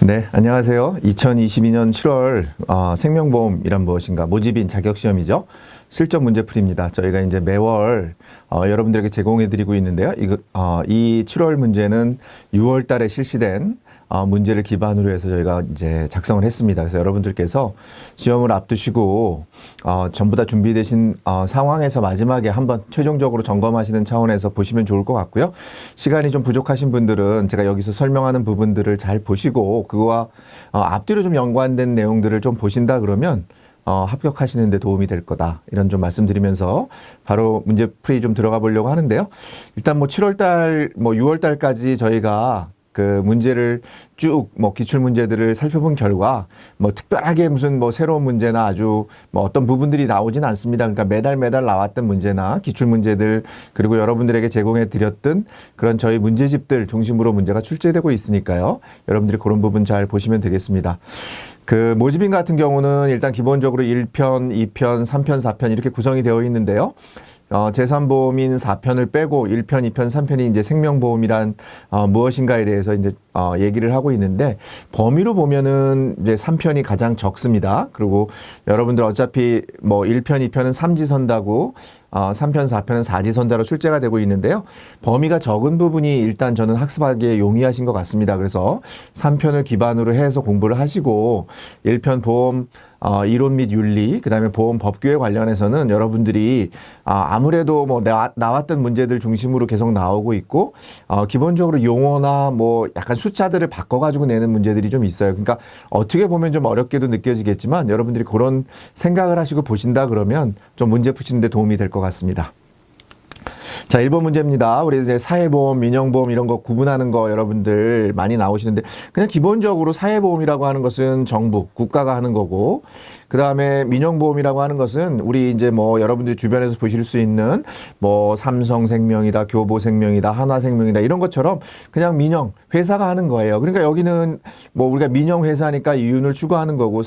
네, 안녕하세요. 2022년 7월 생명보험이란 무엇인가 모집인 자격시험이죠. 실전 문제풀이입니다. 저희가 이제 매월 여러분들에게 제공해드리고 있는데요. 이 7월 문제는 6월 달에 실시된 문제를 기반으로 해서 저희가 이제 작성을 했습니다. 그래서 여러분들께서 시험을 앞두시고 전부 다 준비되신 상황에서 마지막에 한번 최종적으로 점검하시는 차원에서 보시면 좋을 것 같고요. 시간이 좀 부족하신 분들은 제가 여기서 설명하는 부분들을 잘 보시고 그거와 앞뒤로 좀 연관된 내용들을 좀 보신다 그러면 합격하시는 데 도움이 될 거다. 이런 좀 말씀드리면서 바로 문제풀이 좀 들어가 보려고 하는데요. 일단 뭐 7월 달, 6월 달까지 저희가 그 문제를 쭉 기출 문제들을 살펴본 결과 특별하게 무슨 새로운 문제나 아주 어떤 부분들이 나오진 않습니다. 그러니까 매달 나왔던 문제나 기출 문제들 그리고 여러분들에게 제공해 드렸던 그런 저희 문제집들 중심으로 문제가 출제되고 있으니까요. 여러분들이 그런 부분 잘 보시면 되겠습니다. 그 모집인 같은 경우는 일단 기본적으로 1편, 2편, 3편, 4편 이렇게 구성이 되어 있는데요. 재산보험인 4편을 빼고 1편, 2편, 3편이 이제 생명보험이란 무엇인가에 대해서 이제 얘기를 하고 있는데 범위로 보면은 이제 3편이 가장 적습니다. 그리고 여러분들 어차피 1편, 2편은 삼지선다고 3편, 4편은 사지선다로 출제가 되고 있는데요. 범위가 적은 부분이 일단 저는 학습하기에 용이하신 것 같습니다. 그래서 3편을 기반으로 해서 공부를 하시고 1편 보험 이론 및 윤리, 그 다음에 보험 법규에 관련해서는 여러분들이 아무래도 나왔던 문제들 중심으로 계속 나오고 있고 기본적으로 용어나 약간 숫자들을 바꿔가지고 내는 문제들이 좀 있어요. 그러니까 어떻게 보면 좀 어렵게도 느껴지겠지만 여러분들이 그런 생각을 하시고 보신다 그러면 좀 문제 푸시는 데 도움이 될 것 같습니다. 자, 1번 문제입니다. 우리 이제 사회보험, 민영보험 이런 거 구분하는 거 여러분들 많이 나오시는데 그냥 기본적으로 사회보험이라고 하는 것은 정부, 국가가 하는 거고 그 다음에 민영보험이라고 하는 것은 우리 이제 여러분들이 주변에서 보실 수 있는 삼성생명이다, 교보생명이다, 한화생명이다 이런 것처럼 그냥 민영, 회사가 하는 거예요. 그러니까 여기는 우리가 민영회사니까 이윤을 추구하는 거고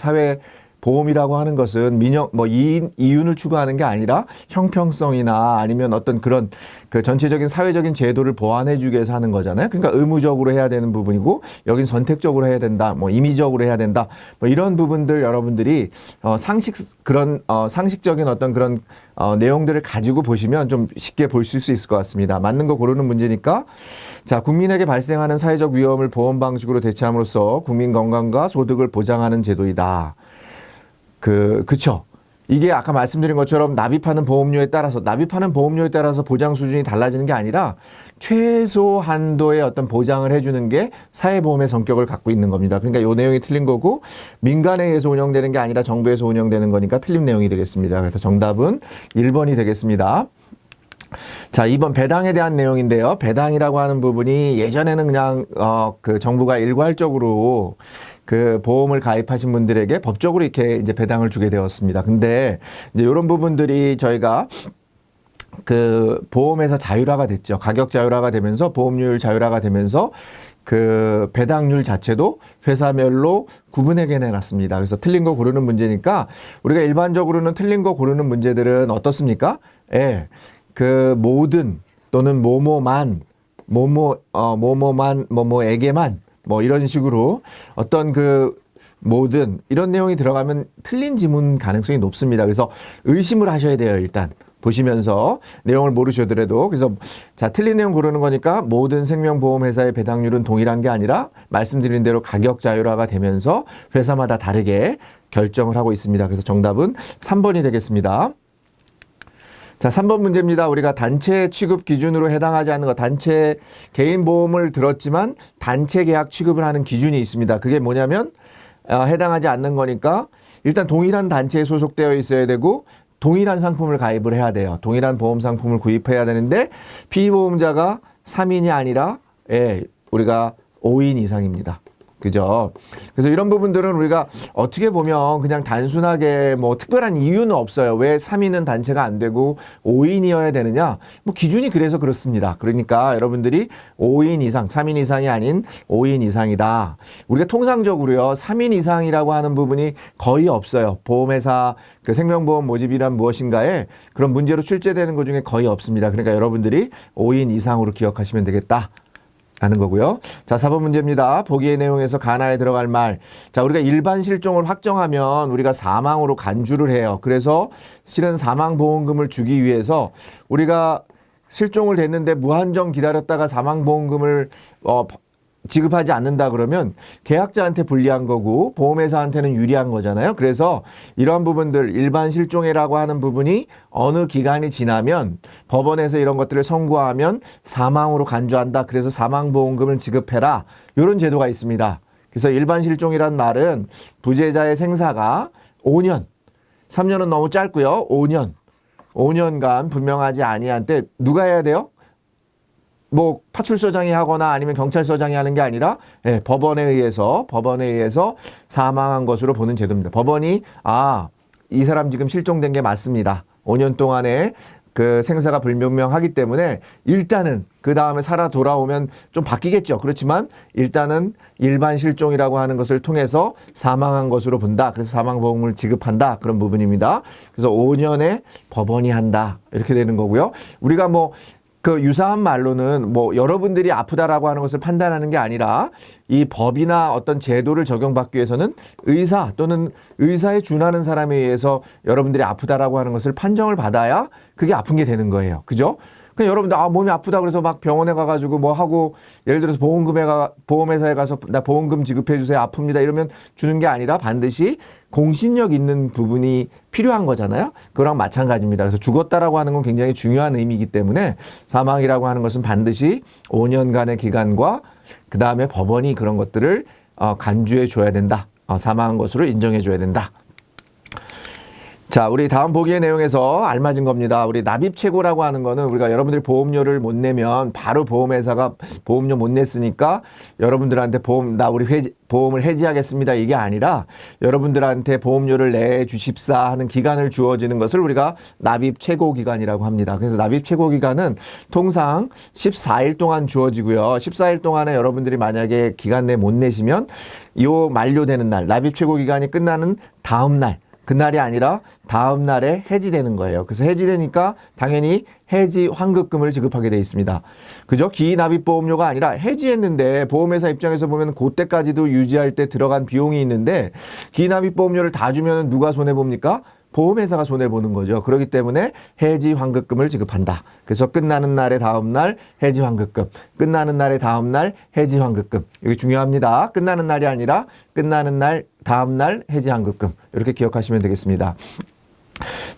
보험이라고 하는 것은 이윤을 추구하는 게 아니라 형평성이나 아니면 어떤 그런 그 전체적인 사회적인 제도를 보완해주기 위해서 하는 거잖아요. 그러니까 의무적으로 해야 되는 부분이고 여긴 선택적으로 해야 된다, 임의적으로 해야 된다, 이런 부분들 여러분들이 상식적인 어떤 그런 내용들을 가지고 보시면 좀 쉽게 보실 수 있을 것 같습니다. 맞는 거 고르는 문제니까. 자, 국민에게 발생하는 사회적 위험을 보험 방식으로 대체함으로써 국민 건강과 소득을 보장하는 제도이다. 그쵸. 이게 아까 말씀드린 것처럼 납입하는 보험료에 따라서 보장 수준이 달라지는 게 아니라 최소 한도의 어떤 보장을 해주는 게 사회보험의 성격을 갖고 있는 겁니다. 그러니까 이 내용이 틀린 거고 민간에 의해서 운영되는 게 아니라 정부에서 운영되는 거니까 틀린 내용이 되겠습니다. 그래서 정답은 1번이 되겠습니다. 자, 2번 배당에 대한 내용인데요. 배당이라고 하는 부분이 예전에는 그냥 정부가 일괄적으로 그 보험을 가입하신 분들에게 법적으로 이렇게 이제 배당을 주게 되었습니다. 근데 이제 이런 부분들이 저희가 그 보험에서 자율화가 됐죠. 가격 자율화가 되면서 보험료율 자율화가 되면서 그 배당률 자체도 회사별로 구분해 내놨습니다. 그래서 틀린 거 고르는 문제니까 우리가 일반적으로는 틀린 거 고르는 문제들은 어떻습니까? 예. 그 모든 또는 뭐뭐만 뭐뭐에게만 이런 식으로 어떤 모든 이런 내용이 들어가면 틀린 지문 가능성이 높습니다. 그래서 의심을 하셔야 돼요. 일단 보시면서 내용을 모르셔더라도. 그래서 자, 틀린 내용 고르는 거니까 모든 생명보험회사의 배당률은 동일한 게 아니라 말씀드린 대로 가격 자율화가 되면서 회사마다 다르게 결정을 하고 있습니다. 그래서 정답은 3번이 되겠습니다. 자, 3번 문제입니다. 우리가 단체 취급 기준으로 해당하지 않는 것, 단체 개인 보험을 들었지만 단체 계약 취급을 하는 기준이 있습니다. 그게 뭐냐면 해당하지 않는 거니까 일단 동일한 단체에 소속되어 있어야 되고 동일한 상품을 가입을 해야 돼요. 동일한 보험 상품을 구입해야 되는데 피보험자가 3인이 아니라 우리가 5인 이상입니다. 그죠? 그래서 이런 부분들은 우리가 어떻게 보면 그냥 단순하게 특별한 이유는 없어요. 왜 3인은 단체가 안 되고 5인이어야 되느냐? 기준이 그래서 그렇습니다. 그러니까 여러분들이 5인 이상, 3인 이상이 아닌 5인 이상이다. 우리가 통상적으로요, 3인 이상이라고 하는 부분이 거의 없어요. 보험회사 그 생명보험 모집이란 무엇인가에 그런 문제로 출제되는 것 중에 거의 없습니다. 그러니까 여러분들이 5인 이상으로 기억하시면 되겠다. 하는 거고요. 자, 4번 문제입니다. 보기의 내용에서 가나에 들어갈 말. 자, 우리가 일반 실종을 확정하면 우리가 사망으로 간주를 해요. 그래서 실은 사망보험금을 주기 위해서 우리가 실종을 됐는데 무한정 기다렸다가 사망보험금을 지급하지 않는다 그러면 계약자한테 불리한 거고 보험회사한테는 유리한 거잖아요. 그래서 이러한 부분들 일반 실종이라고 하는 부분이 어느 기간이 지나면 법원에서 이런 것들을 선고하면 사망으로 간주한다. 그래서 사망보험금을 지급해라. 이런 제도가 있습니다. 그래서 일반 실종이란 말은 부재자의 생사가 5년, 3년은 너무 짧고요. 5년간 분명하지 아니한 때 누가 해야 돼요? 뭐 파출소장이 하거나 아니면 경찰서장이 하는 게 아니라 법원에 의해서 사망한 것으로 보는 제도입니다. 법원이 이 사람 지금 실종된 게 맞습니다. 5년 동안에 그 생사가 불분명하기 때문에 일단은 그 다음에 살아 돌아오면 좀 바뀌겠죠. 그렇지만 일단은 일반 실종이라고 하는 것을 통해서 사망한 것으로 본다. 그래서 사망보험을 지급한다. 그런 부분입니다. 그래서 5년에 법원이 한다. 이렇게 되는 거고요. 우리가 그 유사한 말로는 여러분들이 아프다라고 하는 것을 판단하는 게 아니라 이 법이나 어떤 제도를 적용받기 위해서는 의사 또는 의사에 준하는 사람에 의해서 여러분들이 아프다라고 하는 것을 판정을 받아야 그게 아픈 게 되는 거예요. 그죠? 그냥 여러분들 몸이 아프다 그래서 막 병원에 가가지고 하고 예를 들어서 보험회사에 가서 나 보험금 지급해 주세요. 아픕니다. 이러면 주는 게 아니라 반드시 공신력 있는 부분이 필요한 거잖아요. 그거랑 마찬가지입니다. 그래서 죽었다라고 하는 건 굉장히 중요한 의미이기 때문에 사망이라고 하는 것은 반드시 5년간의 기간과 그 다음에 법원이 그런 것들을 간주해 줘야 된다. 사망한 것으로 인정해 줘야 된다. 자, 우리 다음 보기의 내용에서 알맞은 겁니다. 우리 납입 최고라고 하는 거는 우리가 여러분들이 보험료를 못 내면 바로 보험회사가 보험료 못 냈으니까 여러분들한테 보험을 해지하겠습니다. 이게 아니라 여러분들한테 보험료를 내주십사 하는 기간을 주어지는 것을 우리가 납입 최고 기간이라고 합니다. 그래서 납입 최고 기간은 통상 14일 동안 주어지고요. 14일 동안에 여러분들이 만약에 기간 내 못 내시면 이 만료되는 날, 납입 최고 기간이 끝나는 다음 날, 그날이 아니라 다음 날에 해지되는 거예요. 그래서 해지되니까 당연히 해지 환급금을 지급하게 돼 있습니다. 그죠? 기납입보험료가 아니라 해지했는데 보험회사 입장에서 보면 그때까지도 유지할 때 들어간 비용이 있는데 기납입보험료를 다 주면 누가 손해봅니까? 보험회사가 손해보는 거죠. 그렇기 때문에 해지 환급금을 지급한다. 그래서 끝나는 날의 다음 날 해지 환급금, 끝나는 날의 다음 날 해지 환급금. 이게 중요합니다. 끝나는 날이 아니라 끝나는 날 다음 날 해지 환급금. 이렇게 기억하시면 되겠습니다.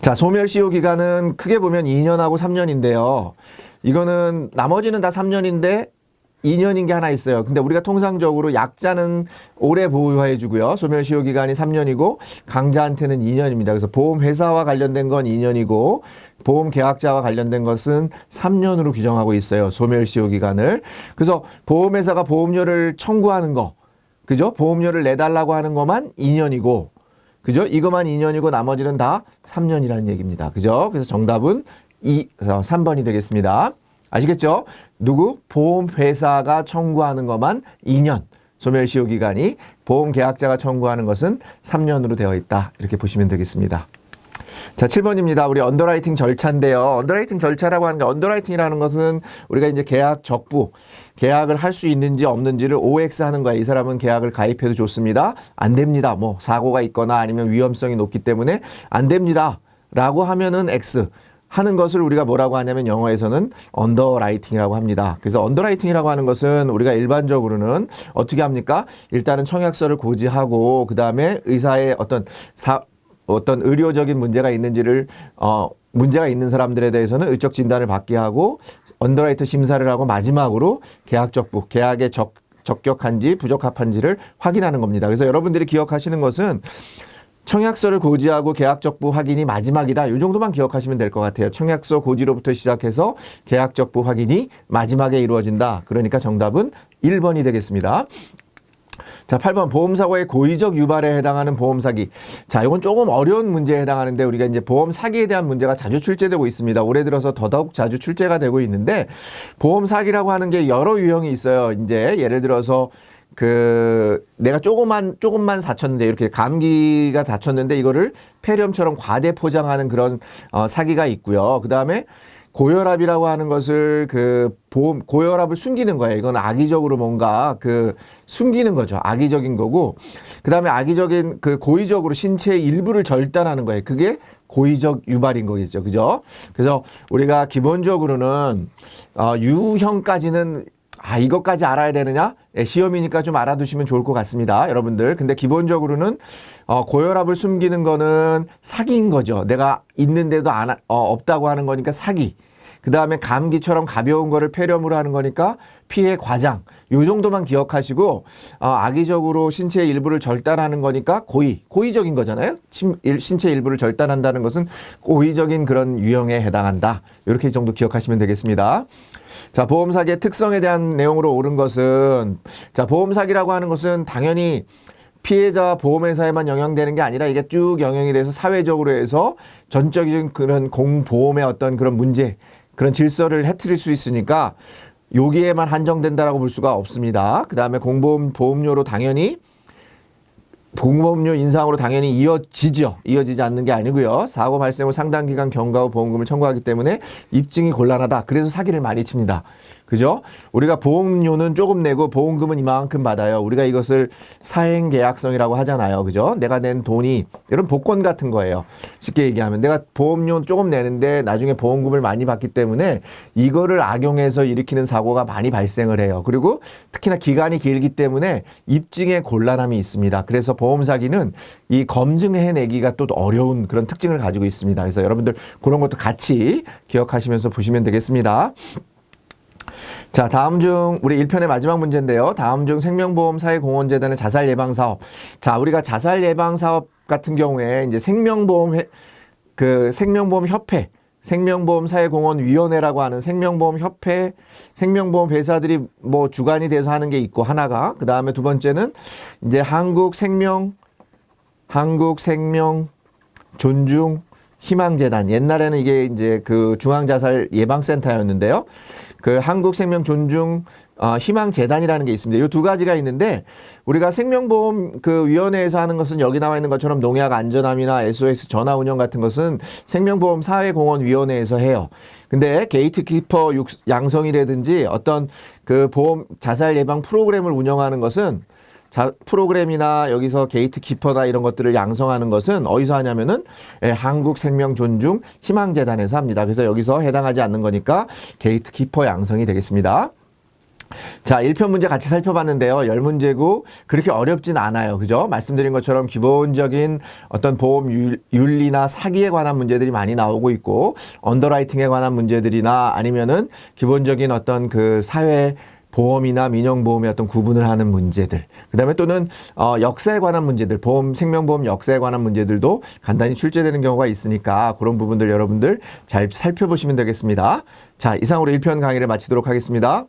자, 소멸시효 기간은 크게 보면 2년하고 3년인데요. 이거는 나머지는 다 3년인데 2년인 게 하나 있어요. 근데 우리가 통상적으로 약자는 오래 보호해 주고요. 소멸시효 기간이 3년이고 강자한테는 2년입니다. 그래서 보험회사와 관련된 건 2년이고 보험계약자와 관련된 것은 3년으로 규정하고 있어요. 소멸시효 기간을. 그래서 보험회사가 보험료를 청구하는 거, 그죠? 보험료를 내달라고 하는 것만 2년이고, 그죠? 이것만 2년이고 나머지는 다 3년이라는 얘기입니다. 그죠? 그래서 정답은 3번이 되겠습니다. 아시겠죠? 보험회사가 청구하는 것만 2년, 소멸시효 기간이 보험계약자가 청구하는 것은 3년으로 되어 있다. 이렇게 보시면 되겠습니다. 자, 7번입니다. 우리 언더라이팅 절차인데요. 언더라이팅 절차라고 하는 게 언더라이팅이라는 것은 우리가 이제 계약 적부, 계약을 할 수 있는지 없는지를 OX 하는 거야. 이 사람은 계약을 가입해도 좋습니다. 안 됩니다. 사고가 있거나 아니면 위험성이 높기 때문에 안 됩니다. 라고 하면은 X. 하는 것을 우리가 뭐라고 하냐면 영어에서는 언더라이팅이라고 합니다. 그래서 언더라이팅이라고 하는 것은 우리가 일반적으로는 어떻게 합니까? 일단은 청약서를 고지하고 그 다음에 의사의 어떤 의료적인 문제가 있는지를 문제가 있는 사람들에 대해서는 의적 진단을 받게 하고 언더라이터 심사를 하고 마지막으로 계약적부, 계약에 적격한지 부적합한지를 확인하는 겁니다. 그래서 여러분들이 기억하시는 것은 청약서를 고지하고 계약적부 확인이 마지막이다. 이 정도만 기억하시면 될 것 같아요. 청약서 고지로부터 시작해서 계약적부 확인이 마지막에 이루어진다. 그러니까 정답은 1번이 되겠습니다. 자, 8번 보험사고의 고의적 유발에 해당하는 보험사기. 자, 이건 조금 어려운 문제에 해당하는데 우리가 이제 보험사기에 대한 문제가 자주 출제되고 있습니다. 올해 들어서 더더욱 자주 출제가 되고 있는데 보험사기라고 하는 게 여러 유형이 있어요. 이제 예를 들어서 내가 조금만 다쳤는데 이렇게 감기가 다쳤는데 이거를 폐렴처럼 과대 포장하는 그런 사기가 있고요. 그 다음에 고혈압이라고 하는 것을 그 보험, 고혈압을 숨기는 거예요. 이건 악의적으로 뭔가 그 숨기는 거죠. 악의적인 거고. 그 다음에 악의적인 그 고의적으로 신체의 일부를 절단하는 거예요. 그게 고의적 유발인 거겠죠. 그죠? 그래서 우리가 기본적으로는, 유형까지는 이것까지 알아야 되느냐? 시험이니까 좀 알아두시면 좋을 것 같습니다. 여러분들. 근데 기본적으로는, 고혈압을 숨기는 거는 사기인 거죠. 내가 있는데도 없다고 하는 거니까 사기. 그 다음에 감기처럼 가벼운 거를 폐렴으로 하는 거니까 피해 과장. 요 정도만 기억하시고, 악의적으로 신체의 일부를 절단하는 거니까 고의적인 거잖아요. 신체 일부를 절단한다는 것은 고의적인 그런 유형에 해당한다. 이렇게 정도 기억하시면 되겠습니다. 자, 보험 사기의 특성에 대한 내용으로 옳은 것은, 자, 보험 사기라고 하는 것은 당연히 피해자와 보험회사에만 영향되는 게 아니라 이게 쭉 영향이 돼서 사회적으로 해서 전적인 그런 공보험의 어떤 그런 문제, 그런 질서를 해트릴 수 있으니까 여기에만 한정된다라고 볼 수가 없습니다. 그 다음에 보험료로 당연히 보험료 인상으로 당연히 이어지죠. 이어지지 않는 게 아니고요. 사고 발생 후 상당 기간 경과 후 보험금을 청구하기 때문에 입증이 곤란하다. 그래서 사기를 많이 칩니다. 그죠? 우리가 보험료는 조금 내고 보험금은 이만큼 받아요. 우리가 이것을 사행계약성이라고 하잖아요. 그죠? 내가 낸 돈이 이런 복권 같은 거예요. 쉽게 얘기하면 내가 보험료 조금 내는데 나중에 보험금을 많이 받기 때문에 이거를 악용해서 일으키는 사고가 많이 발생을 해요. 그리고 특히나 기간이 길기 때문에 입증에 곤란함이 있습니다. 그래서 보험 사기는 이 검증해내기가 또 어려운 그런 특징을 가지고 있습니다. 그래서 여러분들 그런 것도 같이 기억하시면서 보시면 되겠습니다. 자, 다음 중 우리 1편의 마지막 문제인데요. 다음 중 생명보험사회공헌재단의 자살예방사업. 자, 우리가 자살예방사업 같은 경우에 이제 생명보험협회, 생명보험사회공헌위원회라고 하는 생명보험협회, 생명보험 회사들이 뭐 주관이 돼서 하는 게 있고 하나가, 그 다음에 두 번째는 이제 한국생명존중희망재단. 옛날에는 이게 이제 그 중앙자살예방센터였는데요. 그 한국생명존중 희망재단이라는 게 있습니다. 이 두 가지가 있는데 우리가 생명보험 그 위원회에서 하는 것은 여기 나와 있는 것처럼 농약 안전함이나 SOS 전화 운영 같은 것은 생명보험 사회공헌위원회에서 해요. 근데 게이트키퍼 양성이라든지 어떤 그 보험 자살 예방 프로그램을 운영하는 것은 프로그램이나 여기서 게이트키퍼나 이런 것들을 양성하는 것은 어디서 하냐면은 한국생명존중 희망재단에서 합니다. 그래서 여기서 해당하지 않는 거니까 게이트키퍼 양성이 되겠습니다. 자, 1편 문제 같이 살펴봤는데요. 10문제고 그렇게 어렵진 않아요. 그죠? 말씀드린 것처럼 기본적인 어떤 보험 윤리나 사기에 관한 문제들이 많이 나오고 있고 언더라이팅에 관한 문제들이나 아니면은 기본적인 어떤 그 사회 보험이나 민영보험의 어떤 구분을 하는 문제들, 그 다음에 또는 역사에 관한 문제들, 생명보험 역사에 관한 문제들도 간단히 출제되는 경우가 있으니까 그런 부분들 여러분들 잘 살펴보시면 되겠습니다. 자, 이상으로 1편 강의를 마치도록 하겠습니다.